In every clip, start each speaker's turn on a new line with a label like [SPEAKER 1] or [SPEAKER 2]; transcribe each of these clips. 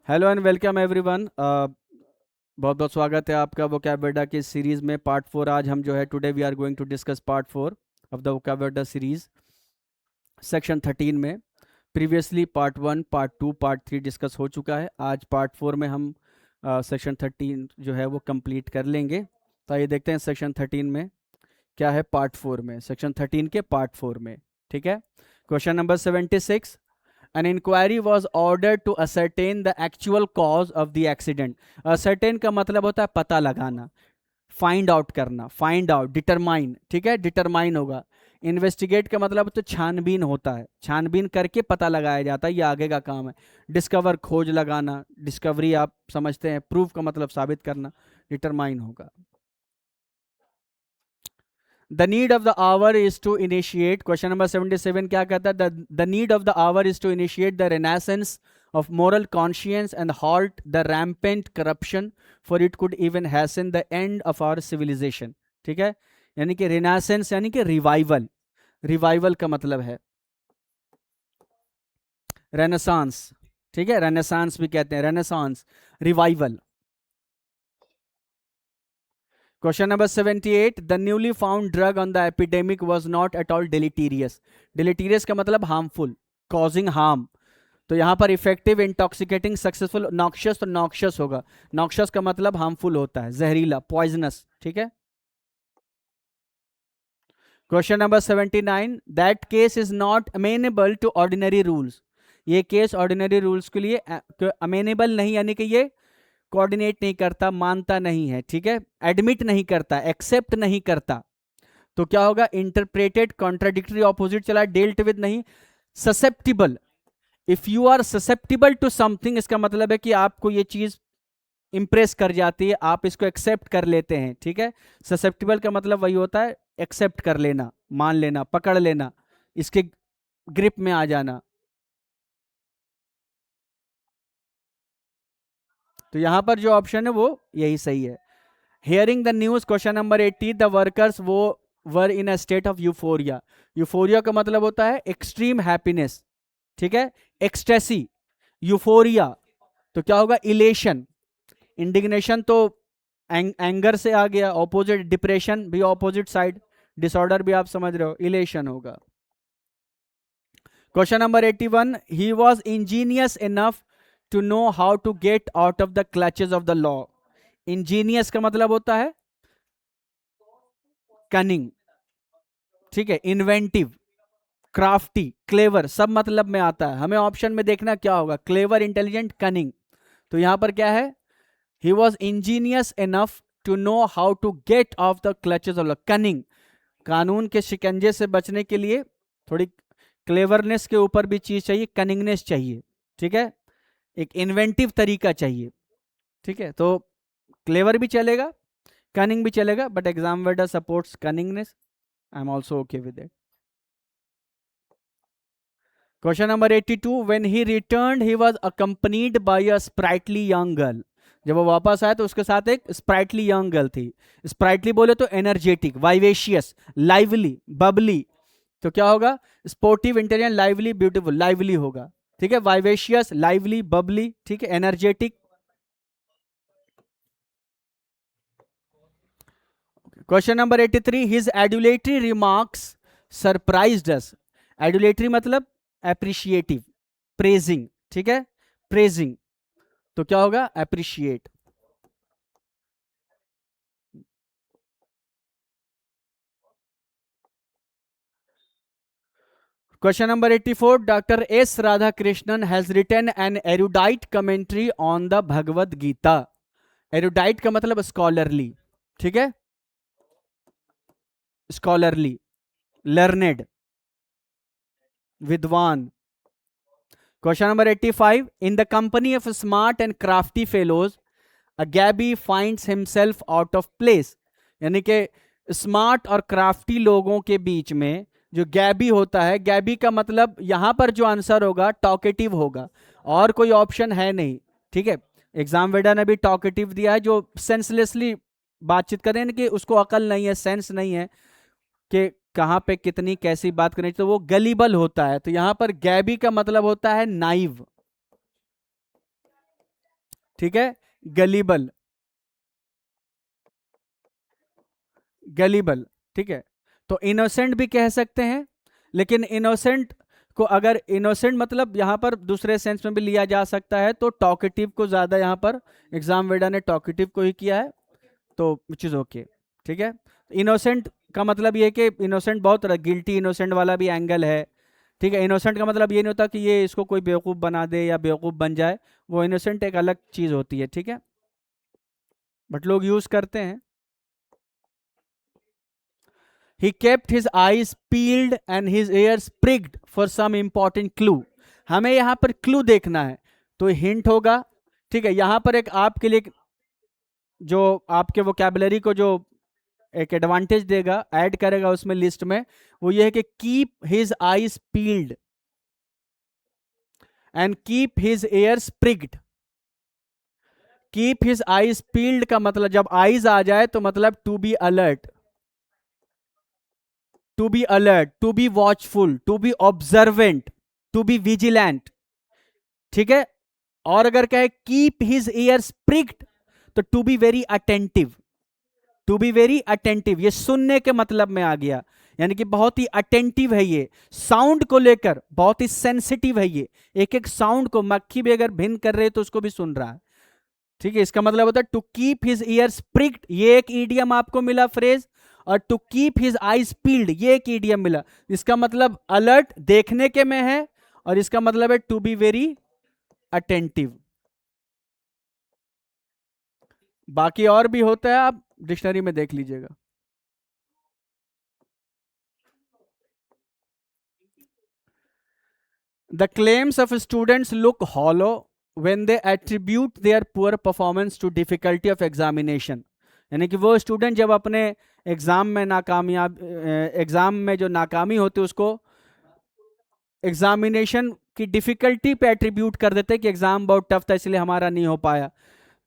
[SPEAKER 1] Hello and welcome everyone. बहुत बहुत स्वागत है आपका वोकैबुलरी की सीरीज में पार्ट 4। आज हम जो है today we are going to discuss part 4 of the vocabulary series section 13 में। Previously part 1, part 2, part 3 discuss हो चुका है। आज पार्ट 4 में हम सेक्शन 13 जो है वो कंप्लीट कर लेंगे। तो आइए देखते हैं सेक्शन 13 में क्या है पार्ट 4 में, सेक्शन 13 के पार्ट 4 में। ठीक है, question number 76। An inquiry was ordered to ascertain the actual cause of the accident. Ascertain का मतलब होता है पता लगाना, फाइंड आउट करना, फाइंड आउट, डिटरमाइन। ठीक है, डिटरमाइन होगा। इन्वेस्टिगेट का मतलब तो छानबीन होता है, छानबीन करके पता लगाया जाता है, ये आगे का काम है। डिस्कवर, खोज लगाना, डिस्कवरी आप समझते हैं। प्रूफ का मतलब साबित करना, डिटरमाइन होगा। The need of the hour is to initiate, question number 77 क्या कहता है? The need of the hour is to initiate the renaissance of moral conscience and halt the rampant corruption, for it could even hasten the end of our civilization. ठीक है, यानी कि renaissance यानी कि revival. Revival का मतलब है renaissance. ठीक है, रेनेसांस भी कहते हैं, renaissance, revival. Question number 78. The newly found drug on the epidemic was not at all deleterious. Deleterious का मतलब harmful, causing harm. तो यहाँ पर इफेक्टिव, इंटॉक्सिकेटिंग, सक्सेसफुल, नॉक्शियस, तो नॉक्शियस होगा। नॉक्शियस का मतलब हार्मफुल होता है, जहरीला, पॉइजनस। ठीक है। Question number 79. That case is not amenable to ordinary rules. ये केस ऑर्डिनरी रूल्स के लिए अमेनेबल नहीं, यानी कि ये कोऑर्डिनेट नहीं करता, मानता नहीं है। ठीक है, एडमिट नहीं करता, एक्सेप्ट नहीं करता। तो क्या होगा? इंटरप्रेटेड, कॉन्ट्राडिक्टरी, ऑपोजिट चला, डेल्ट विद नहीं, susceptible. If you are susceptible to something, इसका मतलब है कि आपको ये चीज इंप्रेस कर जाती है, आप इसको एक्सेप्ट कर लेते हैं। ठीक है, ससेप्टिबल का मतलब वही होता है, एक्सेप्ट कर लेना, मान लेना, पकड़ लेना, इसके ग्रिप में आ जाना। तो यहां पर जो ऑप्शन है वो यही सही है। Hearing the news, question number 80, the workers वो were in a state of euphoria. Euphoria का मतलब होता है एक्सट्रीम हैप्पीनेस। ठीक है, एक्सटेसी, यूफोरिया। तो क्या होगा? इलेशन। इंडिग्नेशन तो एंगर से आ गया, ऑपोजिट, डिप्रेशन भी ऑपोजिट साइड, डिसऑर्डर भी आप समझ रहे हो, इलेशन होगा। Question number 81, he was ingenious enough to know how to get out of the clutches of the law. Ingenious का मतलब होता है कनिंग। ठीक है, इन्वेंटिव, क्राफ्टी, क्लेवर, सब मतलब में आता है। हमें ऑप्शन में देखना क्या होगा, क्लेवर, इंटेलिजेंट, कनिंग। तो यहां पर क्या है? He was ingenious enough to know how to get of the clutches of law. Cunning, कानून के शिकंजे से बचने के लिए थोड़ी क्लेवरनेस के ऊपर भी चीज चाहिए, कनिंगनेस चाहिए। ठीक है, एक इन्वेंटिव तरीका चाहिए। ठीक है, तो क्लेवर भी चलेगा, कनिंग भी चलेगा, but exam whether supports cunningness. I am also okay with it. Question number 82, when he returned he was accompanied by a sprightly young girl. जब वो वापस आया तो उसके साथ एक स्प्राइटली यंग गर्ल थी। स्प्राइटली बोले तो एनर्जेटिक, वाइवेशियस, लाइवली, बबली। तो क्या होगा? Sportive, intelligent, lively, beautiful, lively होगा। ठीक है, वाइवेशियस, लाइवली, बबली। ठीक है, energetic. Question number 83, his एडुलेटरी remarks surprised us. Adulatory मतलब एप्रिशिएटिव, प्रेजिंग। ठीक है, प्रेजिंग। तो क्या होगा? Appreciate. Question number 84, doctor S Radhakrishnan has written an erudite commentary on the Bhagavad Gita. Erudite का मतलब स्कॉलरली। ठीक है, स्कॉलरली, लर्नेड, विद्वान। Question number 85, in the company of smart and crafty fellows a gabby finds himself out of place. यानी कि smart और crafty लोगों के बीच में जो गैबी होता है, गैबी का मतलब यहां पर जो आंसर होगा टॉकेटिव होगा, और कोई ऑप्शन है नहीं। ठीक है, एग्जाम वेडर ने भी टॉकेटिव दिया है, जो सेंसलेसली बातचीत करें कि उसको अकल नहीं है, सेंस नहीं है कि कहां पे कितनी कैसी बात करनी, तो वो गलीबल होता है। तो यहां पर गैबी का मतलब होता है नाइव। ठीक है, गलीबल, गलीबल, ठीक है। तो इनोसेंट भी कह सकते हैं, लेकिन इनोसेंट को अगर इनोसेंट मतलब यहां पर दूसरे सेंस में भी लिया जा सकता है, तो टॉकेटिव को ज्यादा यहां पर एग्जाम वेडा ने टॉकेटिव को ही किया है, तो विच इज ओके, ठीक है। इनोसेंट का मतलब ये कि इनोसेंट बहुत गिल्टी इनोसेंट वाला भी एंगल है, ठीक है। इनोसेंट का मतलब ये नहीं होता कि ये इसको कोई बेवकूफ़ बना दे या बेवकूफ़ बन जाए, वो इनोसेंट एक अलग चीज़ होती है, ठीक है, बट लोग यूज़ करते हैं। He kept his eyes peeled and his ears pricked for some important clue. हमें यहाँ पर क्लू देखना है, तो हिंट होगा, ठीक है। यहाँ पर एक आपके लिए जो आपके वोकैबुलरी को जो एक एडवांटेज देगा, ऐड करेगा उसमें लिस्ट में, वो ये है कि keep his eyes peeled and keep his ears pricked. Keep his eyes peeled का मतलब जब आईज आ जाए तो मतलब to be alert, to be alert, to be watchful, to be observant, to be vigilant, ठीक है। और अगर कहे कीप हिज ईयर्स प्रिक्ड, तो to be very attentive, to be very attentive, ये सुनने के मतलब में आ गया, यानी कि बहुत ही अटेंटिव है, ये साउंड को लेकर बहुत ही सेंसिटिव है, ये एक एक साउंड को, मक्खी भी अगर भिन्न कर रहे है तो उसको भी सुन रहा है, ठीक है। इसका मतलब होता है to keep his ears pricked, ये एक ईडियम आपको मिला फ्रेज, और to keep his eyes peeled ये एक ईडियम मिला। इसका मतलब अलर्ट देखने के में है, और इसका मतलब है टू बी वेरी अटेंटिव। बाकी और भी होता है, आप डिक्शनरी में देख लीजिएगा। The claims of students look hollow when they attribute their poor performance to difficulty of examination. यानी कि वो स्टूडेंट जब अपने एग्जाम में नाकामयाब एग्जाम में जो नाकामी होती है उसको एग्जामिनेशन की डिफिकल्टी पे एट्रीब्यूट कर देते हैं कि एग्जाम बहुत टफ था इसलिए हमारा नहीं हो पाया,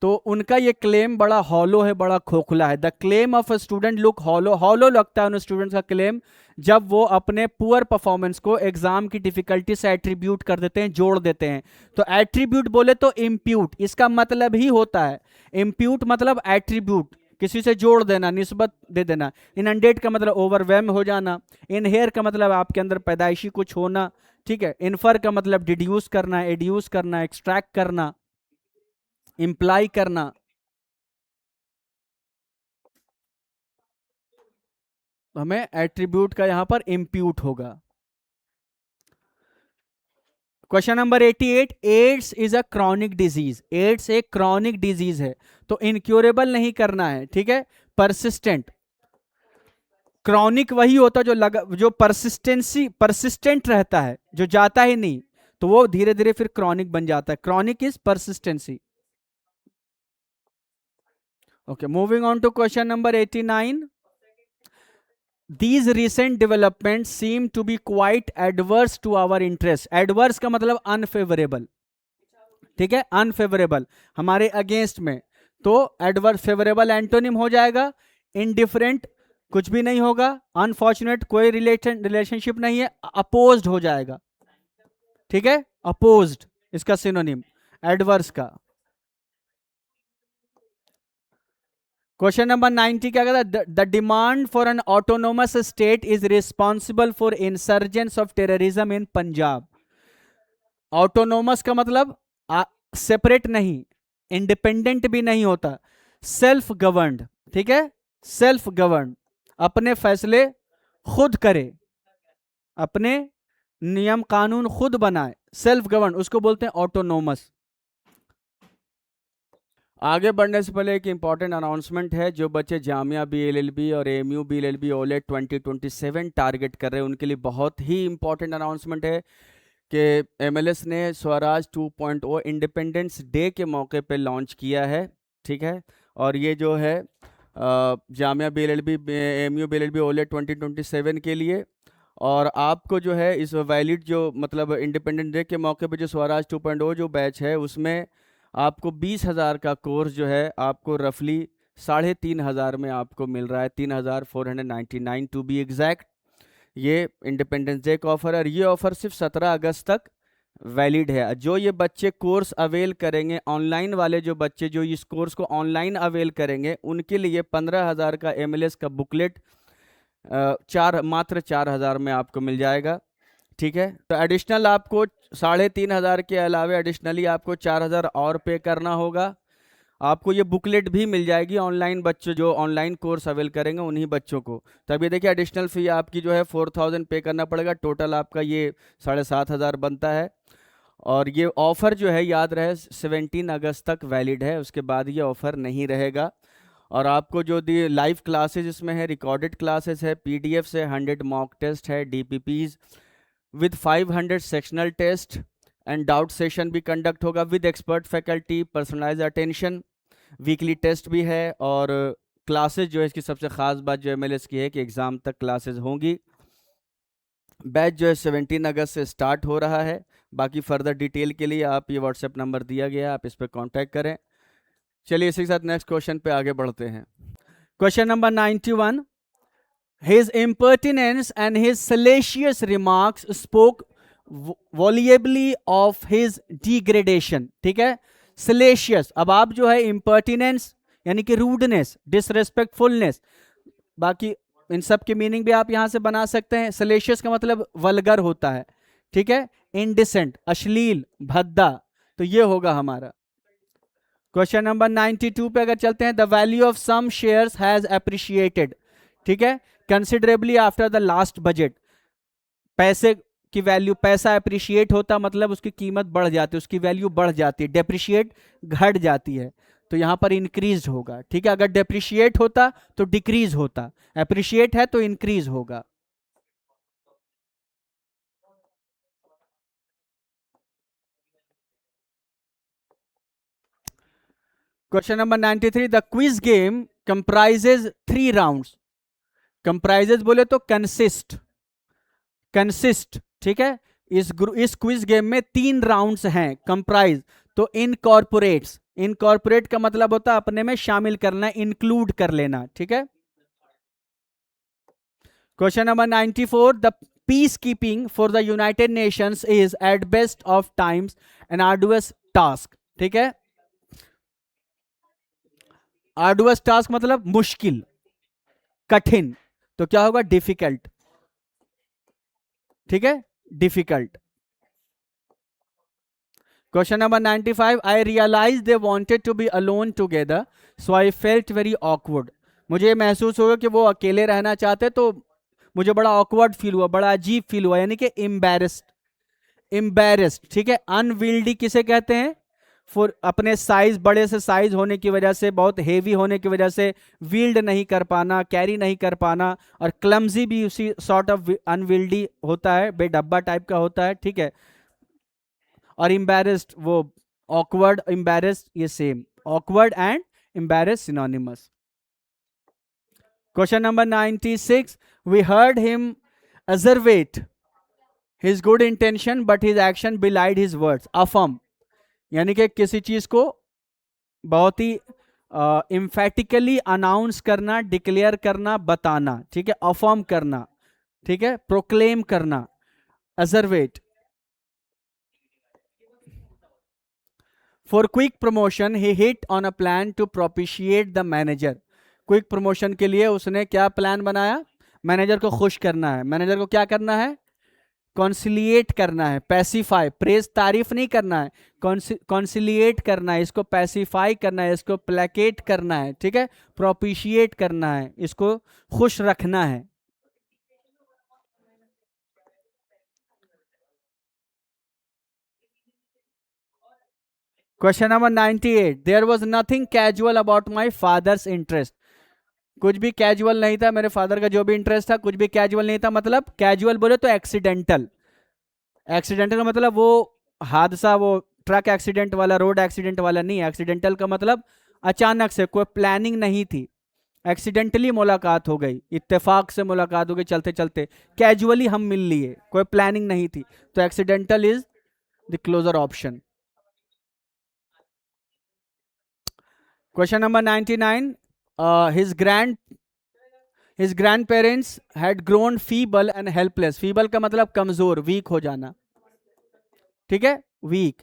[SPEAKER 1] तो उनका ये क्लेम बड़ा हॉलो है, बड़ा खोखला है। The claim of a student look hollow, hollow लगता है उन स्टूडेंट्स का क्लेम जब वो अपने पुअर परफॉर्मेंस को एग्जाम की डिफिकल्टी से एट्रीब्यूट कर देते हैं, जोड़ देते हैं। तो एट्रीब्यूट बोले तो इम्प्यूट, इसका मतलब ही होता है, इम्प्यूट मतलब एट्रीब्यूट, किसी से जोड़ देना, निस्बत दे देना। इनंडेट का मतलब ओवरवेम हो जाना, इनहेयर का मतलब आपके अंदर पैदाइशी कुछ होना, ठीक है। इन्फर का मतलब डिड्यूस करना, एड्यूस करना, एक्सट्रैक्ट करना, इंप्लाई करना। हमें एट्रीब्यूट का यहां पर इंप्यूट होगा। Question number 88, AIDS is a chronic disease, AIDS एक क्रॉनिक डिजीज है, तो इनक्योरेबल नहीं करना है, ठीक है, परसिस्टेंट। क्रॉनिक वही होता जो परसिस्टेंट रहता है, जो जाता ही नहीं, तो वो धीरे धीरे फिर क्रॉनिक बन जाता है। Chronic is persistency. Okay, moving on to question number 89, These recent developments seem to be quite adverse to our interest. Adverse का मतलब unfavorable, ठीक है, unfavorable हमारे अगेंस्ट में, तो adverse favorable एंटोनिम हो जाएगा, indifferent कुछ भी नहीं होगा, अनफॉर्चुनेट कोई रिलेशनशिप नहीं है, अपोज्ड हो जाएगा, ठीक है, अपोज्ड इसका सिनोनिम एडवर्स का। क्वेश्चन नंबर 90 क्या कहता है, the demand for an autonomous state is responsible for insurgents of terrorism in Punjab. Autonomous का मतलब सेपरेट नहीं, इंडिपेंडेंट भी नहीं होता, सेल्फ गवर्नड, ठीक है, सेल्फ गवर्न, अपने फैसले खुद करे, अपने नियम कानून खुद बनाए, सेल्फ गवर्न, उसको बोलते हैं ऑटोनोमस। आगे बढ़ने से पहले एक इंपॉर्टेंट अनाउंसमेंट है, जो बच्चे जामिया बीएलएलबी और एएमयू बीएलएलबी ओलेट 2027 टारगेट कर रहे हैं उनके लिए बहुत ही इंपॉर्टेंट अनाउंसमेंट है कि एमएलएस ने स्वराज 2.0 इंडिपेंडेंस डे के मौके पे लॉन्च किया है, ठीक है। और ये जो है Jamia BLLB AMU BLLB OLED 2027 के लिए, और आपको जो है इस वैलिड जो मतलब इंडिपेंडेंस डे के मौके पे जो स्वराज 2.0 जो बैच है उसमें आपको 20,000 का कोर्स जो है आपको रफली 3,500 में आपको मिल रहा है, 3,499 टू बी एग्जैक्ट। ये इंडिपेंडेंस डे का ऑफर है, और ये ऑफर सिर्फ 17 अगस्त तक वैलिड है। जो ये बच्चे कोर्स अवेल करेंगे, ऑनलाइन वाले जो बच्चे जो इस कोर्स को ऑनलाइन अवेल करेंगे, उनके लिए 15,000 का MLS का बुकलेट मात्र 4,000 में आपको मिल जाएगा। ठीक है, तो एडिशनल आपको 3,500 के अलावे एडिशनली आपको 4,000 और पे करना होगा। आपको ये बुकलेट भी मिल जाएगी ऑनलाइन, बच्चों जो ऑनलाइन कोर्स अवेल करेंगे उन्हीं बच्चों को। तब ये देखिए एडिशनल फ़ी आपकी जो है 4,000 पे करना पड़ेगा। टोटल आपका ये 7,500 बनता है। और ये ऑफ़र जो है याद रहे 17 अगस्त तक वैलिड है, उसके बाद ये ऑफ़र नहीं रहेगा। और आपको जो दी लाइव क्लासेज इसमें है, रिकॉर्डेड क्लासेस है, PDFs है, 100 मॉक टेस्ट है, DPPs with 500 sectional test and doubt session भी कंडक्ट होगा with expert faculty, personalise attention, weekly test भी है। और क्लासेस जो है, इसकी सबसे ख़ास बात जो MLS की है कि एग्ज़ाम तक क्लासेस होंगी। बैच जो है 17 अगस्त से स्टार्ट हो रहा है। बाकी फर्दर डिटेल के लिए आप ये व्हाट्सएप नंबर दिया गया है, आप इस पर कॉन्टैक्ट करें। चलिए इसी के साथ नेक्स्ट क्वेश्चन पे आगे बढ़ते हैं। Question number 91, his impertinence and his salacious remarks spoke volubly of his degradation। ठीक है, salacious, अब आप जो है impertinence यानी कि rudeness, disrespectfulness, बाकी इन सब की मीनिंग भी आप यहां से बना सकते हैं। salacious का मतलब वल्गर होता है, ठीक है, indecent, अश्लील, भद्दा, तो ये होगा हमारा। क्वेश्चन नंबर 92 पे अगर चलते हैं, the value of some shares has appreciated, ठीक है, considerably after the last budget. पैसे की वैल्यू, पैसा अप्रिशिएट होता मतलब उसकी कीमत बढ़ जाती है, उसकी वैल्यू बढ़ जाती है। डेप्रिशिएट घट जाती है, तो यहां पर इंक्रीज होगा। ठीक है, अगर डेप्रिशिएट होता तो डिक्रीज होता, अप्रिशिएट है तो इंक्रीज होगा। Question number 93, the quiz game comprises 3 rounds. Comprises बोले तो कंसिस्ट, ठीक है। इस क्विज गेम में 3 राउंड्स हैं। कंप्राइज तो इनकॉर्पोरेट्स, इनकॉर्पोरेट का मतलब होता है अपने में शामिल करना, इंक्लूड कर लेना। ठीक है। Question number 94, the peace keeping for the United Nations is at best of times an arduous task. ठीक है, आर्डुअस टास्क मतलब मुश्किल, कठिन, तो क्या होगा, डिफिकल्ट। ठीक है, difficult. Question number 95, I realise they wanted to be alone together so I felt very awkward. मुझे महसूस हुआ कि वो अकेले रहना चाहते, तो मुझे बड़ा ऑकवर्ड फील हुआ, बड़ा अजीब फील हुआ, यानी कि एम्बैरेस्ड, एम्बैरेस्ड। ठीक है, अनविल्डी किसे कहते हैं, फॉर अपने साइज, बड़े से साइज होने की वजह से, बहुत हेवी होने की वजह से व्हील्ड नहीं कर पाना, कैरी नहीं कर पाना। और क्लमजी भी उसी सॉर्ट ऑफ अनविल्डी होता है, बेडब्बा टाइप का होता है। ठीक है, और एम्बैरेस्ड वो ऑकवर्ड, एम्बैरेस्ड ये same, awkward and embarrassed synonymous. Question number 96, we heard him asseverate his good intention but his action belied his words. Affirm यानी कि किसी चीज को बहुत ही इम्फेटिकली अनाउंस करना, डिक्लेयर करना, बताना। ठीक है, अफर्म करना, ठीक है, प्रोक्लेम करना, asseverate. For quick promotion he hit on a plan to propitiate the manager. Quick promotion के लिए उसने क्या प्लान बनाया, मैनेजर को खुश करना है। मैनेजर को क्या करना है, कॉन्सिलिएट करना है, पैसिफाई, प्रेज तारीफ नहीं करना है, कॉन्सिलिएट करना है, इसको पैसिफाई करना है, इसको प्लेकेट करना है। ठीक है, प्रोपिशिएट करना है, इसको खुश रखना है। Question number 98, there was nothing casual about my father's interest. कुछ भी कैजुअल नहीं था, मेरे फादर का जो भी इंटरेस्ट था कुछ भी कैजुअल नहीं था। मतलब कैजुअल बोले तो एक्सीडेंटल, एक्सीडेंटल का मतलब वो हादसा, वो ट्रक एक्सीडेंट वाला, रोड एक्सीडेंट वाला नहीं। एक्सीडेंटल का मतलब अचानक से, कोई प्लानिंग नहीं थी, एक्सीडेंटली मुलाकात हो गई, इत्तेफाक से मुलाकात हो गई, चलते चलते कैजुअली हम मिल लिए, कोई प्लानिंग नहीं थी, तो accidental is the closer option. Question number 99, his grandparents had grown feeble and helpless. Feeble का मतलब कमजोर, वीक हो जाना। ठीक है, weak.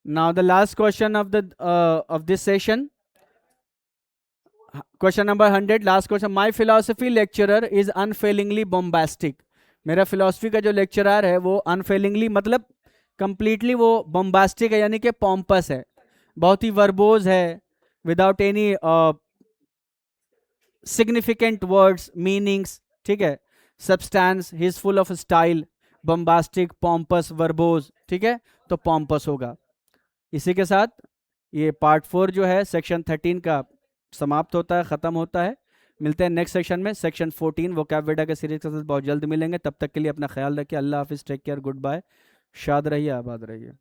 [SPEAKER 1] Now the last question of this session, question number 100, last question. My philosophy lecturer is unfailingly bombastic. मेरा philosophy का जो लेक्चरर है वो अनफेलिंगली मतलब कंप्लीटली वो बॉम्बास्टिक है, यानी कि पॉम्पस है, बहुत ही वर्बोज है, without any significant words meanings. ठीक है, substance, he is full of style, bombastic, pompous, verbose. ठीक है, तो पॉम्पस होगा. इसी के साथ ये पार्ट 4 जो है सेक्शन 13 का समाप्त होता है, ख़त्म होता है. मिलते हैं नेक्स्ट सेक्शन में, सेक्शन 14 वोकैबुलरी के सीरीज के साथ बहुत जल्द मिलेंगे. तब तक के लिए अपना ख्याल रखिए. अल्लाह हाफिज़, टेक केयर, गुड बाय. शाद रहिए, आबाद रहिए.